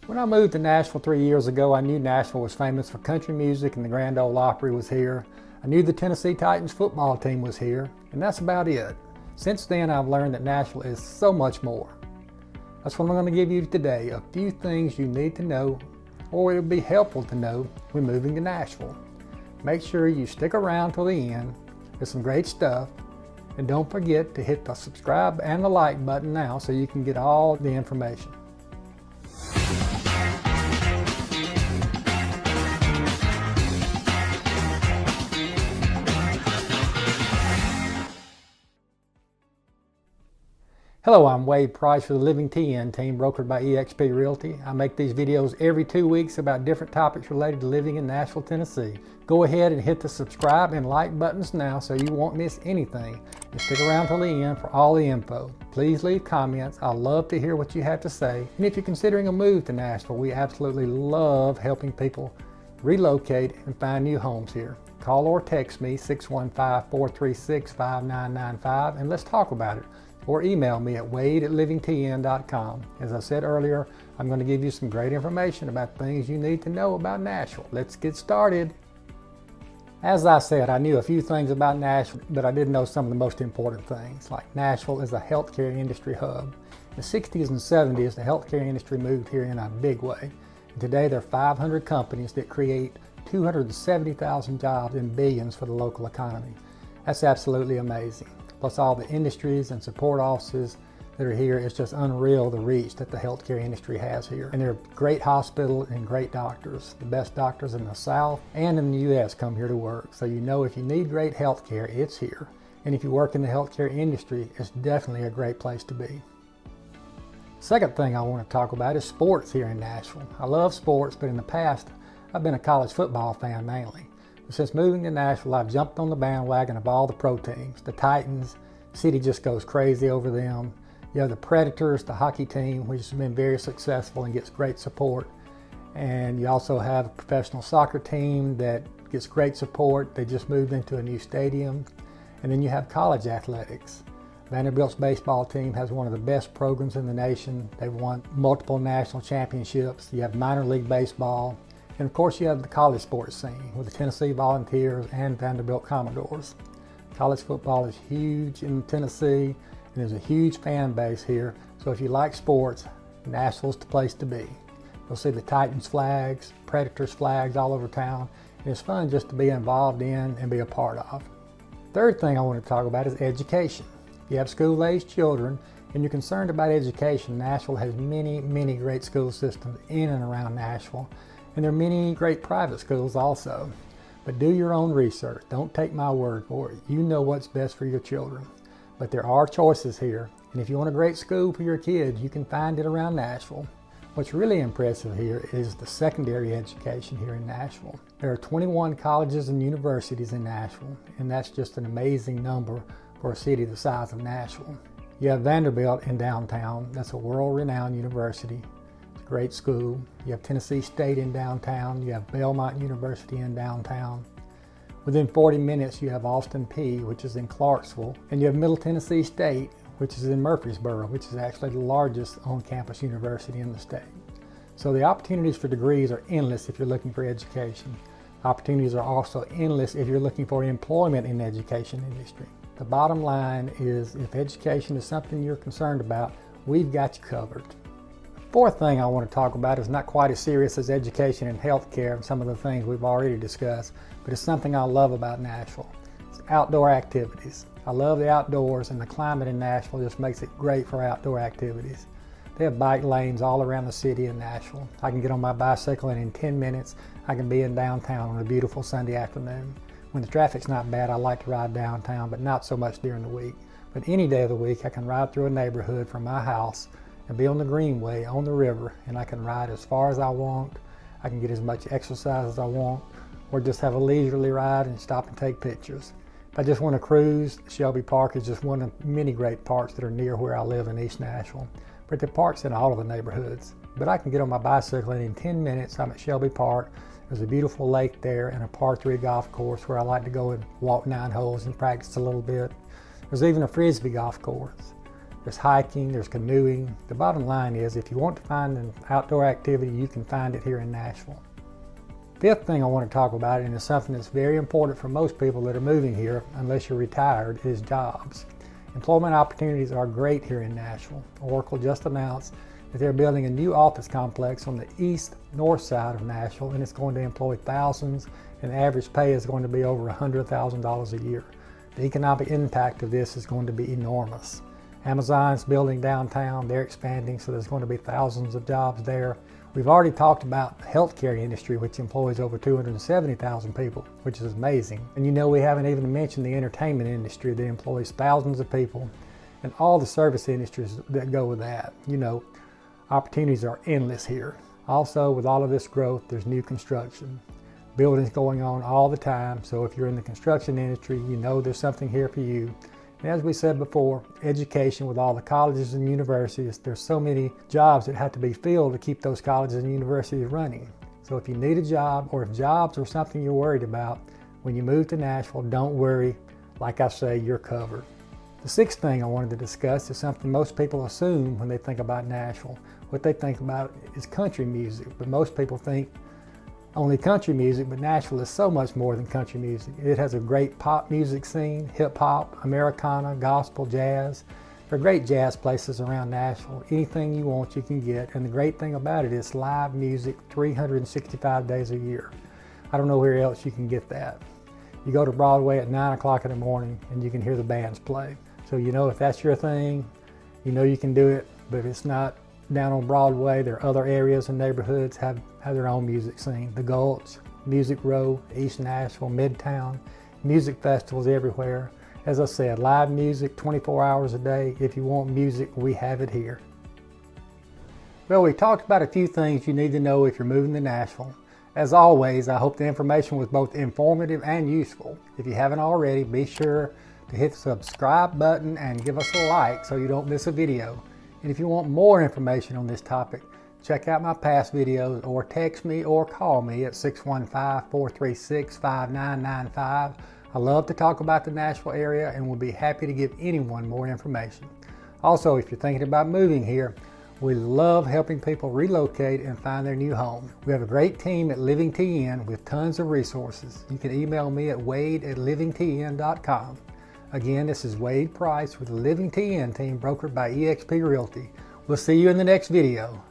When I moved to Nashville 3 years ago, I knew Nashville was famous for country music and the Grand Ole Opry was here. I knew the Tennessee Titans football team was here, and that's about it. Since then, I've learned that Nashville is so much more. That's what I'm going to give you today, a few things you need to know, or it'll be helpful to know when moving to Nashville. Make sure you stick around till the end. There's some great stuff. And don't forget to hit the subscribe and the like button now so you can get all the information. Hello, I'm Wade Price for the Living TN team, brokered by eXp Realty. I make these videos every 2 weeks about different topics related to living in Nashville, Tennessee. Go ahead and hit the subscribe and like buttons now so you won't miss anything. And stick around till the end for all the info. Please leave comments. I love to hear what you have to say. And if you're considering a move to Nashville, we absolutely love helping people relocate and find new homes here. Call or text me 615-436-5995 and let's talk about it. Or email me at wade@livingtn.com. As I said earlier, I'm going to give you some great information about things you need to know about Nashville. Let's get started. As I said, I knew a few things about Nashville, but I didn't know some of the most important things, like Nashville is a healthcare industry hub. In the 60s and 70s, the healthcare industry moved here in a big way. And today, there are 500 companies that create 270,000 jobs and billions for the local economy. That's absolutely amazing. Plus all the industries and support offices that are here. It's just unreal the reach that the healthcare industry has here. And there are great hospitals and great doctors. The best doctors in the South and in the U.S. come here to work. So you know if you need great healthcare, it's here. And if you work in the healthcare industry, it's definitely a great place to be. Second thing I want to talk about is sports here in Nashville. I love sports, but in the past, I've been a college football fan mainly. Since moving to Nashville, I've jumped on the bandwagon of all the pro teams. The Titans, city just goes crazy over them. You have the Predators, the hockey team, which has been very successful and gets great support. And you also have a professional soccer team that gets great support. They just moved into a new stadium. And then you have college athletics. Vanderbilt's baseball team has one of the best programs in the nation. They've won multiple national championships. You have minor league baseball. And of course you have the college sports scene with the Tennessee Volunteers and Vanderbilt Commodores. College football is huge in Tennessee and there's a huge fan base here. So if you like sports, Nashville's the place to be. You'll see the Titans flags, Predators flags all over town. And it's fun just to be involved in and be a part of. Third thing I want to talk about is education. If you have school-aged children and you're concerned about education, Nashville has many, many great school systems in and around Nashville. And there are many great private schools also. But do your own research. Don't take my word for it. You know what's best for your children. But there are choices here. And if you want a great school for your kids, you can find it around Nashville. What's really impressive here is the secondary education here in Nashville. There are 21 colleges and universities in Nashville, and that's just an amazing number for a city the size of Nashville. You have Vanderbilt in downtown. That's a world-renowned university. Great school. You have Tennessee State in downtown. You have Belmont University in downtown. Within 40 minutes, you have Austin Peay, which is in Clarksville. And you have Middle Tennessee State, which is in Murfreesboro, which is actually the largest on-campus university in the state. So the opportunities for degrees are endless if you're looking for education. Opportunities are also endless if you're looking for employment in the education industry. The bottom line is if education is something you're concerned about, we've got you covered. Fourth thing I want to talk about is not quite as serious as education and healthcare and some of the things we've already discussed, but it's something I love about Nashville. It's outdoor activities. I love the outdoors and the climate in Nashville just makes it great for outdoor activities. They have bike lanes all around the city in Nashville. I can get on my bicycle and in 10 minutes I can be in downtown on a beautiful Sunday afternoon. When the traffic's not bad, I like to ride downtown, but not so much during the week. But any day of the week I can ride through a neighborhood from my house and be on the Greenway, on the river, and I can ride as far as I want. I can get as much exercise as I want, or just have a leisurely ride and stop and take pictures. If I just want to cruise, Shelby Park is just one of many great parks that are near where I live in East Nashville. But there are parks in all of the neighborhoods. But I can get on my bicycle and in 10 minutes I'm at Shelby Park. There's a beautiful lake there and a par 3 golf course where I like to go and walk 9 holes and practice a little bit. There's even a Frisbee golf course. There's hiking, there's canoeing. The bottom line is, if you want to find an outdoor activity, you can find it here in Nashville. Fifth thing I want to talk about, and it's something that's very important for most people that are moving here, unless you're retired, is jobs. Employment opportunities are great here in Nashville. Oracle just announced that they're building a new office complex on the east-north side of Nashville, and it's going to employ thousands, and the average pay is going to be over $100,000 a year. The economic impact of this is going to be enormous. Amazon's building downtown, they're expanding, so there's going to be thousands of jobs there. We've already talked about the healthcare industry, which employs over 270,000 people, which is amazing. And you know, we haven't even mentioned the entertainment industry that employs thousands of people, and all the service industries that go with that. You know, opportunities are endless here. Also, with all of this growth, there's new construction. Buildings going on all the time, so if you're in the construction industry, you know there's something here for you. And as we said before, education, with all the colleges and universities, there's so many jobs that have to be filled to keep those colleges and universities running. So if you need a job, or if jobs are something you're worried about, when you move to Nashville, don't worry. Like I say, you're covered. The sixth thing I wanted to discuss is something most people assume when they think about Nashville. What they think about is country music, but most people think only country music, but Nashville is so much more than country music. It has a great pop music scene, hip hop, Americana, gospel, jazz. There are great jazz places around Nashville. Anything you want, you can get. And the great thing about it is live music 365 days a year. I don't know where else you can get that. You go to Broadway at 9 o'clock in the morning and you can hear the bands play. So you know, if that's your thing, you know you can do it. But if it's not down on Broadway, there are other areas and neighborhoods have their own music scene. The Gulch, Music Row, East Nashville, Midtown, music festivals everywhere. As I said, live music 24 hours a day. If you want music, we have it here. Well, we talked about a few things you need to know if you're moving to Nashville. As always, I hope the information was both informative and useful. If you haven't already, be sure to hit the subscribe button and give us a like so you don't miss a video. And if you want more information on this topic, check out my past videos or text me or call me at 615-436-5995. I love to talk about the Nashville area and will be happy to give anyone more information. Also, if you're thinking about moving here, we love helping people relocate and find their new home. We have a great team at Living TN with tons of resources. You can email me at wade@livingtn.com. Again, this is Wade Price with the Living TN team, brokered by eXp Realty. We'll see you in the next video.